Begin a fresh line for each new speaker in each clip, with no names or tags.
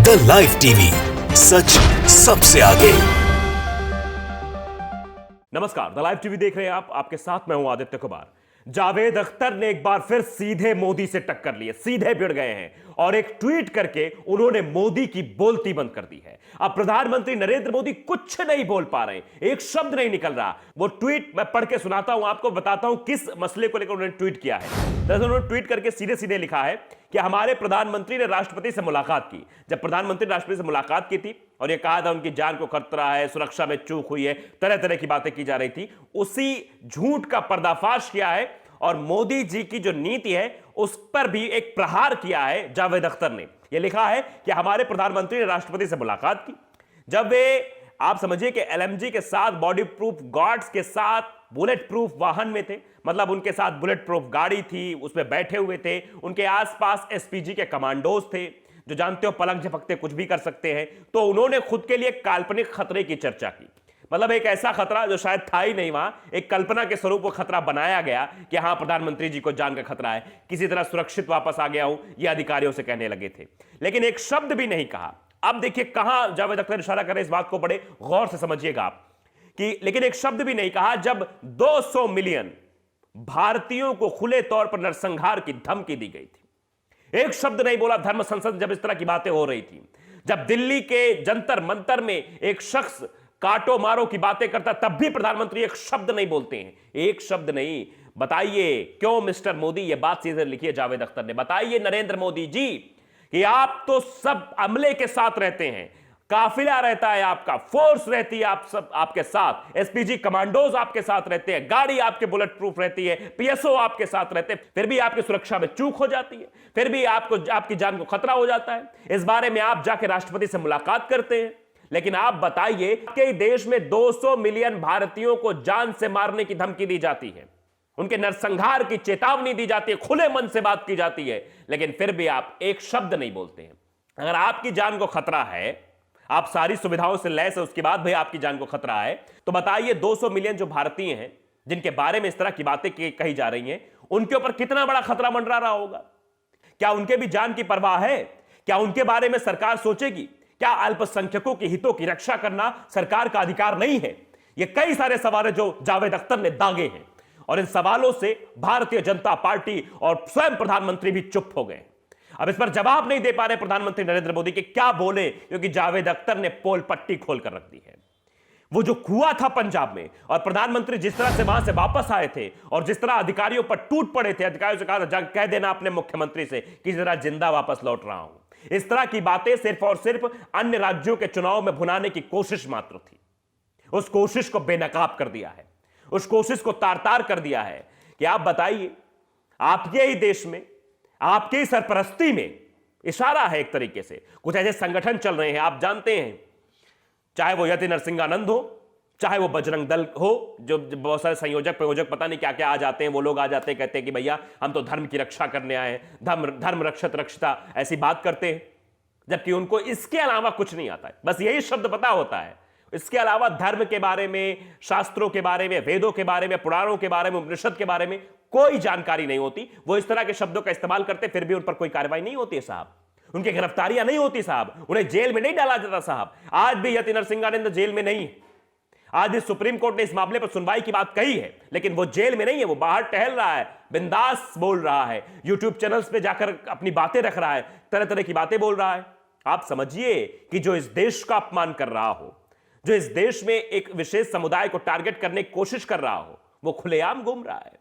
The live TV, सच सबसे आगे।
नमस्कार, द लाइव टीवी देख रहे हैं आप। आपके साथ मैं हूं आदित्य कुमार। जावेद अख्तर ने एक बार फिर सीधे मोदी से टक्कर ली है, सीधे भिड़ गए हैं और एक ट्वीट करके उन्होंने मोदी की बोलती बंद कर दी है। अब प्रधानमंत्री नरेंद्र मोदी कुछ नहीं बोल पा रहे, एक शब्द नहीं निकल रहा। वो ट्वीट मैं पढ़ के सुनाता हूं आपको, बताता हूं किस मसले को लेकर उन्होंने ट्वीट किया है। दरअसल उन्होंने ट्वीट करके सीधे सीधे लिखा है कि हमारे प्रधानमंत्री ने राष्ट्रपति से मुलाकात की। जब प्रधानमंत्री राष्ट्रपति से मुलाकात की थी और यह कहा था उनकी जान को खतरा है, सुरक्षा में चूक हुई है, तरह तरह की बातें की जा रही थी, उसी झूठ का पर्दाफाश किया है और मोदी जी की जो नीति है उस पर भी एक प्रहार किया है जावेद अख्तर ने। यह लिखा है कि हमारे प्रधानमंत्री ने राष्ट्रपति से मुलाकात की जब वे, आप समझिए कि एलएमजी के साथ, बॉडी प्रूफ गार्ड्स के साथ, बुलेट प्रूफ वाहन में थे। मतलब उनके साथ बुलेट प्रूफ गाड़ी थी, उसमें बैठे हुए थे, उनके आसपास एसपीजी के कमांडोज थे जो जानते हो पलक झपकते कुछ भी कर सकते हैं। तो उन्होंने खुद के लिए काल्पनिक खतरे की चर्चा की। मतलब एक ऐसा खतरा जो शायद था ही नहीं, वहां एक कल्पना के स्वरूप वो खतरा बनाया गया कि हां प्रधानमंत्री जी को जान का खतरा है, किसी तरह सुरक्षित वापस आ गया हूं, ये अधिकारियों से कहने लगे थे। लेकिन एक शब्द भी नहीं कहा। अब देखिए कहां जावेद अख्तर इशारा कर रहे, इस बात को बड़े गौर से समझिएगा आप कि लेकिन एक शब्द भी नहीं कहा जब 200 मिलियन भारतीयों को खुले तौर पर नरसंहार की धमकी दी गई थी। एक शब्द नहीं बोला धर्म संसद जब इस तरह की बातें हो रही थी। जब दिल्ली के जंतर मंतर में एक शख्स काटो मारो की बातें करता, तब भी प्रधानमंत्री एक शब्द नहीं बोलते हैं, एक शब्द नहीं। बताइए क्यों मिस्टर मोदी, ये बात सीधे लिखी है जावेद अख्तर ने। बताइए नरेंद्र मोदी जी कि आप तो सब अमले के साथ रहते हैं, काफिला रहता है आपका, फोर्स रहती है आप सब आपके साथ, एसपीजी कमांडोज आपके साथ रहते हैं, गाड़ी आपके बुलेट प्रूफ रहती है, पीएसओ आपके साथ रहते हैं, फिर भी आपकी सुरक्षा में चूक हो जाती है, फिर भी आपको आपकी जान को खतरा हो जाता है। इस बारे में आप जाके राष्ट्रपति से मुलाकात करते हैं। लेकिन आप बताइए कि देश में 200 मिलियन भारतीयों को जान से मारने की धमकी दी जाती है, उनके नरसंहार की चेतावनी दी जाती है, खुले मन से बात की जाती है, लेकिन फिर भी आप एक शब्द नहीं बोलते हैं। अगर आपकी जान को खतरा है, आप सारी सुविधाओं से लैस है, उसके बाद भी आपकी जान को खतरा है, तो बताइए 200 मिलियन जो भारतीय हैं जिनके बारे में इस तरह की बातें कही जा रही हैं, उनके ऊपर कितना बड़ा खतरा मंडरा रहा होगा। क्या उनके भी जान की परवाह है? क्या उनके बारे में सरकार सोचेगी? क्या अल्पसंख्यकों के हितों की रक्षा करना सरकार का अधिकार नहीं है? ये कई सारे सवाल हैं जो जावेद अख्तर ने दागे हैं और इन सवालों से भारतीय जनता पार्टी और स्वयं प्रधानमंत्री भी चुप हो गए। अब इस पर जवाब नहीं दे पा रहे प्रधानमंत्री नरेंद्र मोदी कि क्या बोले, क्योंकि जावेद अख्तर ने पोल पट्टी खोल कर रख दी है। वो जो हुआ था पंजाब में और प्रधानमंत्री जिस तरह से वहां से वापस आए थे और जिस तरह अधिकारियों पर टूट पड़े थे, अधिकारियों से कहा था कह देना अपने मुख्यमंत्री से कि जरा जिंदा वापस लौट रहा हूं, इस तरह की बातें सिर्फ और सिर्फ अन्य राज्यों के चुनाव में भुनाने की कोशिश मात्र थी। उस कोशिश को बेनकाब कर दिया है, उस कोशिश को तार तार कर दिया है कि आप बताइए, आपके ही देश में, आपकी सरपरस्ती में इशारा है एक तरीके से, कुछ ऐसे संगठन चल रहे हैं, आप जानते हैं, चाहे वो यति नरसिंहानंद हो, चाहे वो बजरंग दल हो, जो बहुत सारे संयोजक प्रयोजक पता नहीं क्या क्या आ जाते हैं, वो लोग आ जाते हैं, कहते हैं कि भैया हम तो धर्म की रक्षा करने आए हैं, धर्म रक्षत रक्षता, ऐसी बात करते हैं, जबकि उनको इसके अलावा कुछ नहीं आता है, बस यही शब्द पता होता है। इसके अलावा धर्म के बारे में, शास्त्रों के बारे में, वेदों के बारे में, पुराणों के बारे में, उपनिषद के बारे में कोई जानकारी नहीं होती। वो इस तरह के शब्दों का इस्तेमाल करते, फिर भी उन पर कोई कार्रवाई नहीं होती है साहब, उनकी गिरफ्तारियां नहीं होती साहब, उन्हें जेल में नहीं डाला जाता साहब। आज भी यति नरसिंहानंद जेल में नहीं है, आज भी सुप्रीम कोर्ट ने इस मामले पर सुनवाई की बात कही है, लेकिन वो जेल में नहीं है, वो बाहर टहल रहा है, बिंदास बोल रहा है, यूट्यूब चैनल्स पे जाकर अपनी बातें रख रहा है, तरह तरह की बातें बोल रहा है। आप समझिए कि जो इस देश का अपमान कर रहा हो, जो इस देश में एक विशेष समुदाय को टारगेट करने की कोशिश कर रहा हो, वो खुलेआम घूम रहा है।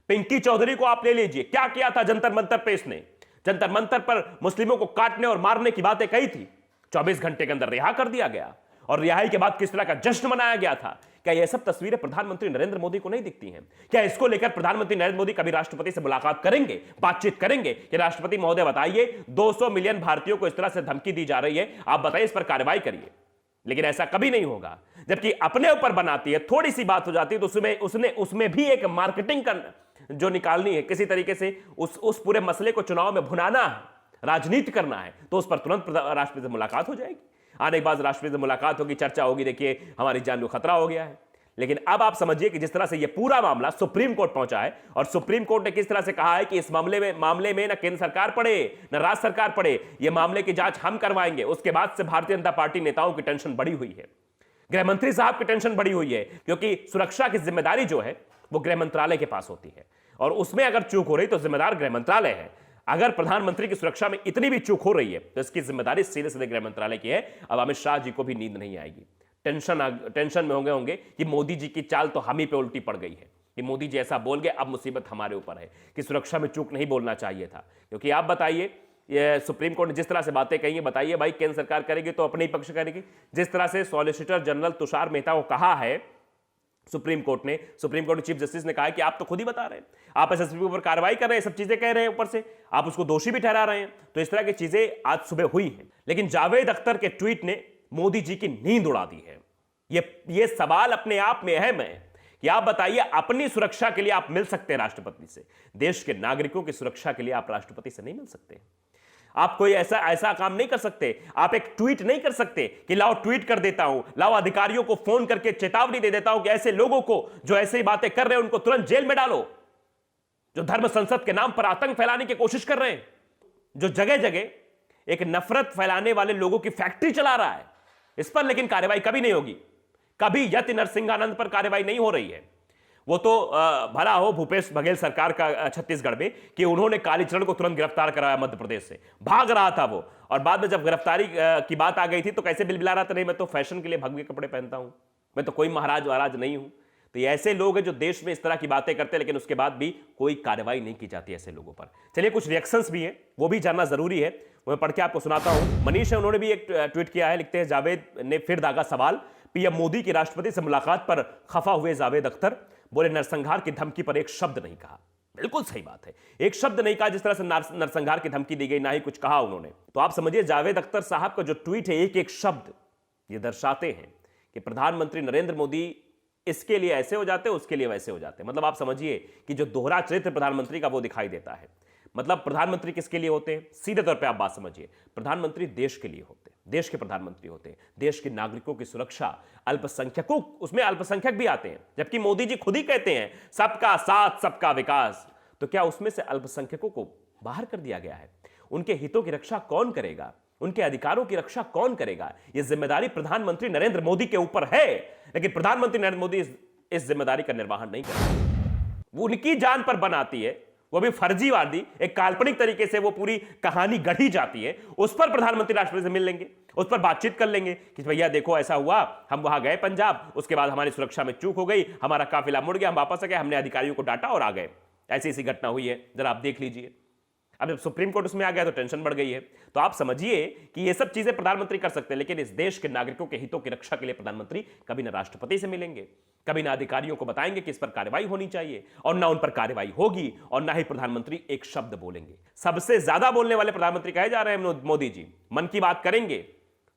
पिंकी चौधरी को आप ले लीजिए, क्या किया था जंतर मंतर पे इसने, जंतर मंतर पर मुस्लिमों को काटने और मारने की बातें कही थी, 24 घंटे के अंदर रिहा कर दिया गया और रिहाई के बाद किस तरह का जश्न मनाया गया था। क्या यह सब तस्वीरें प्रधानमंत्री नरेंद्र मोदी को नहीं दिखती हैं? क्या इसको लेकर प्रधानमंत्री नरेंद्र मोदी कभी राष्ट्रपति से मुलाकात करेंगे, बातचीत करेंगे कि राष्ट्रपति महोदय बताइए 200 मिलियन भारतीयों को इस तरह से धमकी दी जा रही है, आप बताइए, इस पर कार्रवाई करिए। लेकिन ऐसा कभी नहीं होगा। जबकि अपने ऊपर बनाती है, थोड़ी सी बात हो जाती है तो उसमें भी एक मार्केटिंग जो निकालनी है, किसी तरीके से उस पूरे मसले को चुनाव में भुनाना है, राजनीति करना है, तो उस पर तुरंत राष्ट्रपति से मुलाकात हो जाएगी। आने के बाद राष्ट्रपति से मुलाकात होगी, चर्चा होगी, देखिए हमारी जान को खतरा हो गया है। लेकिन अब आप समझिए कि जिस तरह से यह पूरा मामला सुप्रीम कोर्ट पहुंचा है और सुप्रीम कोर्ट ने किस तरह से कहा है कि इस मामले में न केंद्र सरकार पड़े न राज्य सरकार पड़े, यह मामले की जांच हम करवाएंगे। उसके बाद से भारतीय जनता पार्टी नेताओं की टेंशन बढ़ी हुई है, गृह मंत्री साहब की टेंशन बढ़ी हुई है, क्योंकि सुरक्षा की जिम्मेदारी जो है वो गृह मंत्रालय के पास होती है और उसमें अगर चूक हो रही तो जिम्मेदार गृह मंत्रालय है। अगर प्रधानमंत्री की सुरक्षा में इतनी भी चूक हो रही है तो इसकी जिम्मेदारी सीधे सीधे गृह मंत्रालय की है। अब अमित शाह जी को भी नींद नहीं आएगी, टेंशन में होंगे कि मोदी जी की चाल तो हम ही पे उल्टी पड़ गई है, कि मोदी जी ऐसा बोल गए, अब मुसीबत हमारे ऊपर है, कि सुरक्षा में चूक नहीं बोलना चाहिए था। क्योंकि आप बताइए, ये सुप्रीम कोर्ट ने जिस तरह से बातें कही है, बताइए भाई केंद्र सरकार करेगी तो अपने ही पक्ष करेगी। जिस तरह से सॉलिसिटर जनरल तुषार मेहता को कहा है सुप्रीम कोर्ट ने चीफ जस्टिस ने कहा है कि आप तो खुद ही बता रहे हैं, आप एसएसपी के ऊपर कार्रवाई कर रहे हैं, सब चीजें कह रहे हैं, ऊपर से आप उसको दोषी भी ठहरा रहे हैं। तो इस तरह की चीजें आज सुबह हुई हैं। लेकिन जावेद अख्तर के ट्वीट ने मोदी जी की नींद उड़ा दी है। ये सवाल अपने आप में अहम है कि आप बताइए, अपनी सुरक्षा के लिए आप मिल सकते हैं राष्ट्रपति से, देश के नागरिकों की सुरक्षा के लिए आप राष्ट्रपति से नहीं मिल सकते। आप कोई ऐसा काम नहीं कर सकते, आप एक ट्वीट नहीं कर सकते कि लाओ ट्वीट कर देता हूं, लाओ अधिकारियों को फोन करके चेतावनी दे देता हूं कि ऐसे लोगों को जो ऐसे ही बातें कर रहे हैं उनको तुरंत जेल में डालो, जो धर्म संसद के नाम पर आतंक फैलाने की कोशिश कर रहे हैं, जो जगह जगह एक नफरत फैलाने वाले लोगों की फैक्ट्री चला रहा है। इस पर लेकिन कार्रवाई कभी नहीं होगी, कभी यति नरसिंहानंद पर कार्रवाई नहीं हो रही है। वो तो भला हो भूपेश बघेल सरकार का छत्तीसगढ़ में कि उन्होंने कालीचरण को तुरंत गिरफ्तार कराया मध्य प्रदेश से, भाग रहा था वो, और बाद में जब गिरफ्तारी की बात आ गई थी तो कैसे बिलबिला रहा था, नहीं मैं तो फैशन के लिए भगवे कपड़े पहनता हूं, मैं तो कोई महाराज नहीं हूं। तो ये ऐसे लोग हैं जो देश में इस तरह की बातें करते हैं, लेकिन उसके बाद भी कोई कार्रवाई नहीं की जाती ऐसे लोगों पर। चलिए, कुछ रिएक्शंस भी हैं, वो भी जानना जरूरी है, वो मैं पढ़ के आपको सुनाता हूं। मनीष है, उन्होंने भी एक ट्वीट किया है, लिखते हैं जावेद ने फिर दागा सवाल, पीएम मोदी की राष्ट्रपति से मुलाकात पर खफा हुए जावेद अख्तर, बोले नरसंहार की धमकी पर एक शब्द नहीं कहा। बिल्कुल सही बात है, एक शब्द नहीं कहा। जिस तरह से नरसंहार की धमकी दी गई, ना ही कुछ कहा उन्होंने। तो आप समझिए जावेद अख्तर साहब का जो ट्वीट है, एक एक शब्द ये दर्शाते हैं कि प्रधानमंत्री नरेंद्र मोदी इसके लिए ऐसे हो जाते हैं, उसके लिए वैसे हो जाते हैं। मतलब आप समझिए कि जो दोहरा चरित्र प्रधानमंत्री का वो दिखाई देता है। मतलब प्रधानमंत्री किसके लिए होते हैं? सीधे तौर पे आप बात समझिए, प्रधानमंत्री देश के लिए होते हैं, देश के प्रधानमंत्री होते हैं, देश के नागरिकों की सुरक्षा, अल्पसंख्यकों, उसमें अल्पसंख्यक भी आते हैं, जबकि मोदी जी खुद ही कहते हैं सबका साथ सबका विकास। तो क्या उसमें से अल्पसंख्यकों को बाहर कर दिया गया है? उनके हितों की रक्षा कौन करेगा? उनके अधिकारों की रक्षा कौन करेगा? यह जिम्मेदारी प्रधानमंत्री नरेंद्र मोदी के ऊपर है, लेकिन प्रधानमंत्री नरेंद्र मोदी इस जिम्मेदारी का निर्वहन नहीं करते। वो उनकी जान पर बनाती है, वो भी फर्जीवादी, एक काल्पनिक तरीके से वो पूरी कहानी गढ़ी जाती है। उस पर प्रधानमंत्री राष्ट्रपति से मिल लेंगे, उस पर बातचीत कर लेंगे कि भैया देखो ऐसा हुआ, हम वहां गए पंजाब, उसके बाद हमारी सुरक्षा में चूक हो गई, हमारा काफिला मुड़ गया, हम वापस आ गए, हमने अधिकारियों को डांटा और आ गए, ऐसी ऐसी घटना हुई है, जरा आप देख लीजिए। अब जब सुप्रीम कोर्ट उसमें आ गया तो टेंशन बढ़ गई है। तो आप समझिए कि ये सब चीजें प्रधानमंत्री कर सकते हैं, लेकिन इस देश के नागरिकों के हितों की रक्षा के लिए प्रधानमंत्री कभी ना राष्ट्रपति से मिलेंगे, कभी ना अधिकारियों को बताएंगे कि इस पर कार्रवाई होनी चाहिए, और ना उन पर कार्रवाई होगी, और ना ही प्रधानमंत्री एक शब्द बोलेंगे। सबसे ज्यादा बोलने वाले प्रधानमंत्री कहे जा रहे हैं मोदी जी। मन की बात करेंगे,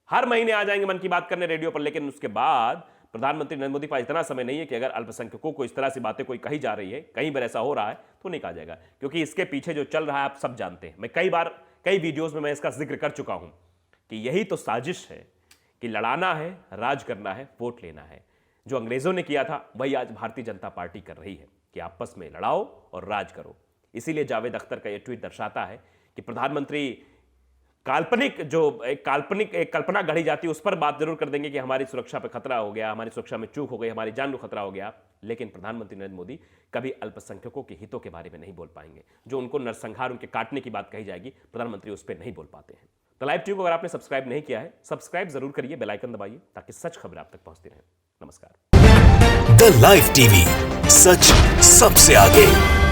हर महीने आ जाएंगे मन की बात करने रेडियो पर, लेकिन उसके बाद प्रधानमंत्री नरेंद्र मोदी के पास इतना समय नहीं है कि अगर अल्पसंख्यकों को इस तरह से बातें कोई कही जा रही है, कहीं पर ऐसा हो रहा है तो नहीं कहा जाएगा, क्योंकि इसके पीछे जो चल रहा है आप सब जानते हैं। मैं कई वीडियोस में मैं इसका जिक्र कर चुका हूं कि यही तो साजिश है कि लड़ाना है, राज करना है, वोट लेना है। जो अंग्रेजों ने किया था वही आज भारतीय जनता पार्टी कर रही है कि आपस में लड़ाओ और राज करो। इसीलिए जावेद अख्तर का यह ट्वीट दर्शाता है कि प्रधानमंत्री काल्पनिक एक कल्पना गढ़ी जाती है, उस पर बात जरूर कर देंगे कि हमारी सुरक्षा पे खतरा हो गया, हमारी सुरक्षा में चूक हो गई, हमारी जान को खतरा हो गया, लेकिन प्रधानमंत्री नरेंद्र मोदी कभी अल्पसंख्यकों के हितों के बारे में नहीं बोल पाएंगे। जो उनको नरसंहार, उनके काटने की बात कही जाएगी, प्रधानमंत्री उस पर नहीं बोल पाते हैं। तो लाइव टीवी को अगर आपने सब्सक्राइब नहीं किया है, सब्सक्राइब जरूर करिए, बेल आइकन दबाइए, ताकि सच खबर आप तक पहुंचती रहे। नमस्कार।
द लाइव टीवी, सच सबसे आगे।